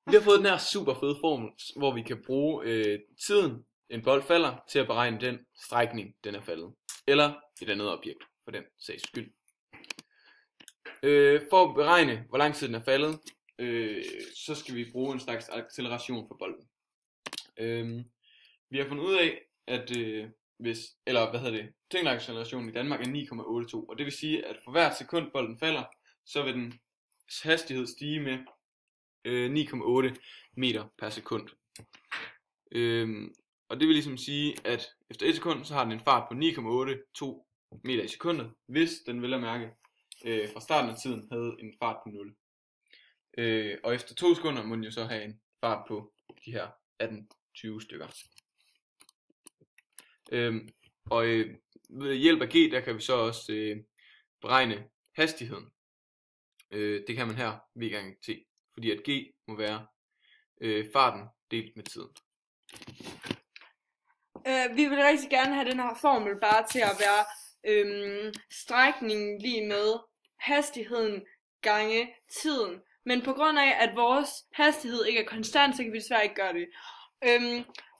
Vi har fået den her super fede formel, hvor vi kan bruge tiden, en bold falder, til at beregne den strækning, den er faldet. Eller et andet objekt, for den sags skyld. For at beregne, hvor lang tid den er faldet, så skal vi bruge en slags acceleration for bolden. Vi har fundet ud af, at tyngdeaccelerationen i Danmark er 9,82, og det vil sige, at for hvert sekund bolden falder, så vil den hastighed stige med 9,8 meter per sekund. Og det vil ligesom sige, at efter 1 sekund, så har den en fart på 9,82 meter i sekundet, hvis den vel at mærke fra starten af tiden havde en fart på 0. Og efter 2 sekunder må den jo så have en fart på de her 18-20 stykker. Og ved hjælp af G, der kan vi så også beregne hastigheden. Det kan man her v gange t, fordi at G må være farten delt med tiden. Vi vil rigtig gerne have den her formel bare til at være strækningen lige med hastigheden gange tiden. Men på grund af, at vores hastighed ikke er konstant, så kan vi desværre ikke gøre det.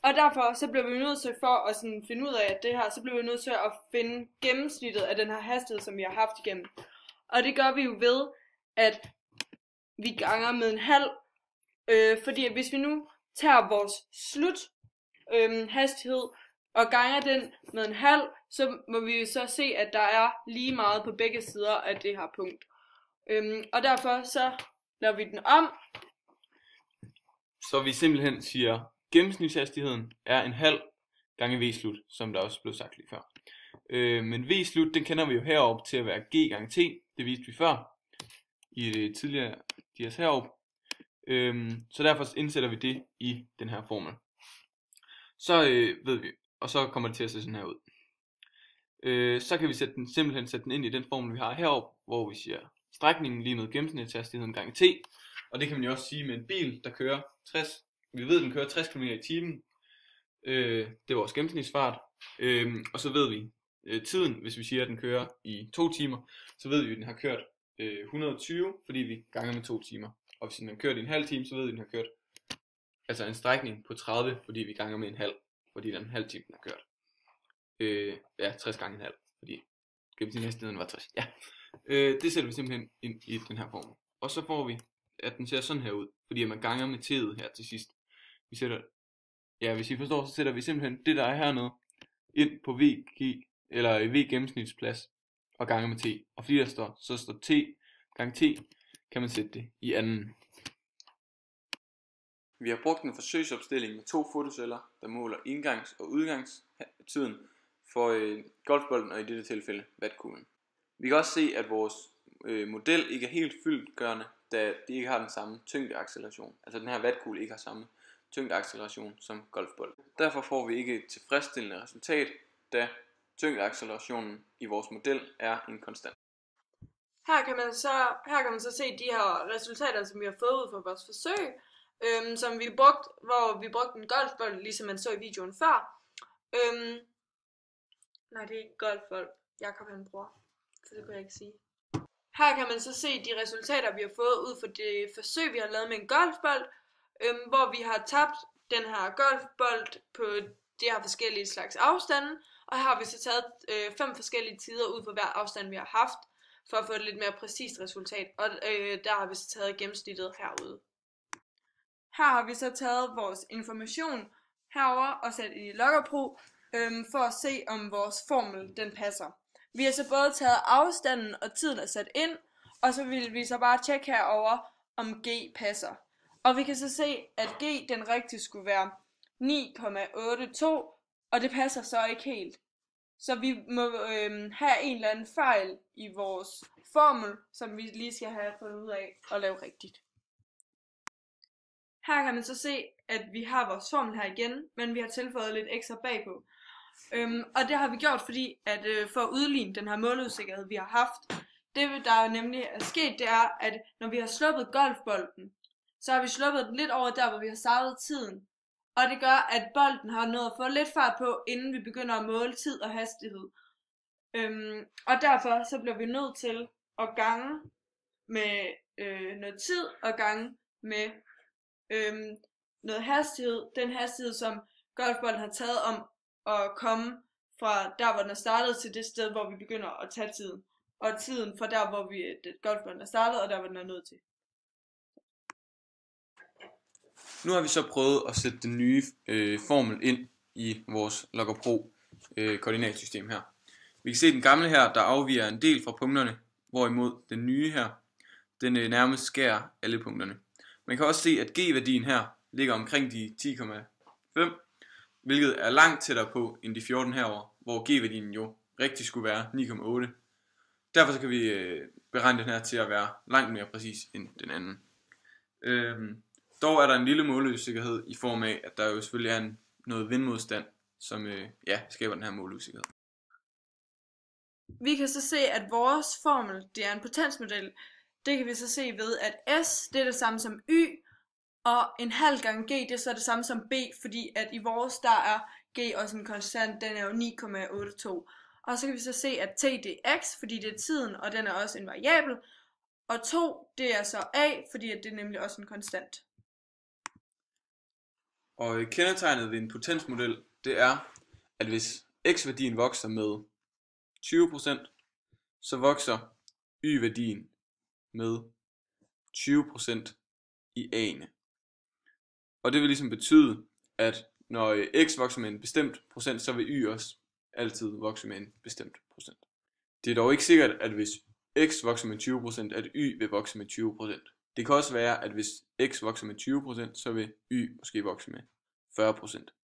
Og derfor så bliver vi nødt til, for at sådan finde ud af det her, så bliver vi nødt til at finde gennemsnittet af den her hastighed, som vi har haft igennem. Og det gør vi jo ved, at vi ganger med en halv. Fordi at hvis vi nu tager vores slut hastighed og ganger den med en halv, så må vi jo så se, at der er lige meget på begge sider af det her punkt. Og derfor så laver vi den om. Så vi simpelthen siger, gennemsnitshastigheden er en halv gange v-slut, som der også blev sagt lige før. Men v-slut, den kender vi jo heroppe til at være g gange t. Det viste vi før i det tidligere dias heroppe. Så derfor indsætter vi det i den her formel. Så ved vi, og så kommer det til at se sådan her ud. Så kan vi simpelthen sætte den ind i den formel, vi har heroppe, hvor vi siger strækningen lige med gennemsnitshastigheden gange t. Og det kan man jo også sige med en bil, der kører 60. Vi ved, at den kører 60 km i timen. Det er vores gennemsnitsfart. Og så ved vi tiden, hvis vi siger, at den kører i 2 timer, så ved vi, at den har kørt 120, fordi vi ganger med 2 timer. Og hvis den har kørt i en halv time, så ved vi, at den har kørt altså en strækning på 30, fordi vi ganger med en halv, fordi den halv time den har kørt. 60 gange en halv, fordi gennemsnitshastigheden var 60. Ja. Det sætter vi simpelthen ind i den her form. Og så får vi, at den ser sådan her ud, fordi at man ganger med t'et her til sidst. Vi sætter, hvis I forstår, så sætter vi simpelthen det, der er hernede, ind på VG, eller V gennemsnitsplads, og ganger med t. Og fordi der står t gange t, kan man sætte det i anden. Vi har brugt en forsøgsopstilling med 2 fotoceller, der måler indgangs- og udgangstiden for golfbolden, og i dette tilfælde vattkuglen. Vi kan også se, at vores model ikke er helt fyldtgørende, da det ikke har den samme tyngdeacceleration. Altså den her vatkugle ikke har samme tyngdeacceleration som golfbolden. Derfor får vi ikke et tilfredsstillende resultat, da tyngdeaccelerationen i vores model er en konstant. Her kan man så se de her resultater, som vi har fået ud fra vores forsøg, som vi brugte, hvor vi brugte en golfbold, ligesom man så i videoen før. Nej, det er ikke golfbold, Jakob han bruger, så det kan jeg ikke sige. Her kan man så se de resultater, vi har fået ud fra det forsøg, vi har lavet med en golfbold, hvor vi har tabt den her golfbold på de her forskellige slags afstande, og her har vi så taget 5 forskellige tider ud for hver afstand, vi har haft, for at få et lidt mere præcist resultat, og der har vi så taget gennemsnittet herude. Her har vi så taget vores information herover og sat i loggerpro, for at se om vores formel den passer. Vi har så både taget afstanden og tiden er sat ind, og så vil vi så bare tjekke herover om G passer. Og vi kan så se, at G den rigtigt skulle være 9,82, og det passer så ikke helt. Så vi må have en eller anden fejl i vores formel, som vi lige skal have fundet ud af at lave rigtigt. Her kan man så se, at vi har vores formel her igen, men vi har tilføjet lidt ekstra bagpå. Og det har vi gjort, fordi at for at udligne den her måleusikkerhed, vi har haft, det der nemlig er sket, det er, at når vi har sluppet golfbolden, så har vi sluppet den lidt over der, hvor vi har startet tiden. Og det gør, at bolden har nået at få lidt fart på, inden vi begynder at måle tid og hastighed. Og derfor så bliver vi nødt til at gange med noget tid og gange med noget hastighed, den hastighed, som golfbolden har taget om at komme fra der, hvor den er startet, til det sted, hvor vi begynder at tage tiden. Og tiden fra der, hvor golfbolden er startet, og der, hvor den er nået til. Nu har vi så prøvet at sætte den nye formel ind i vores Logger Pro koordinatsystem her. Vi kan se den gamle her, der afviger en del fra punkterne, hvorimod den nye her, den nærmest skærer alle punkterne. Man kan også se, at G-værdien her ligger omkring de 10,5, hvilket er langt tættere på end de 14 herover, hvor G-værdien jo rigtig skulle være 9,8. Derfor så kan vi beregne den her til at være langt mere præcis end den anden. Dog er der en lille måleusikkerhed i form af, at der jo selvfølgelig er noget vindmodstand, som skaber den her måleusikkerhed. Vi kan så se, at vores formel, det er en potensmodel. Det kan vi så se ved, at S, det er det samme som Y, og en halv gange G, det er så det samme som B, fordi at i vores, der er G også en konstant, den er jo 9,82. Og så kan vi så se, at T det er X, fordi det er tiden, og den er også en variabel. Og 2, det er så A, fordi at det er nemlig også en konstant. Og kendetegnet ved en potensmodel, det er, at hvis x-værdien vokser med 20%, så vokser y-værdien med 20% i a'ene. Og det vil ligesom betyde, at når x vokser med en bestemt procent, så vil y også altid vokse med en bestemt procent. Det er dog ikke sikkert, at hvis x vokser med 20%, at y vil vokse med 20%. Det kan også være, at hvis x vokser med 20%, så vil y måske vokse med 40%.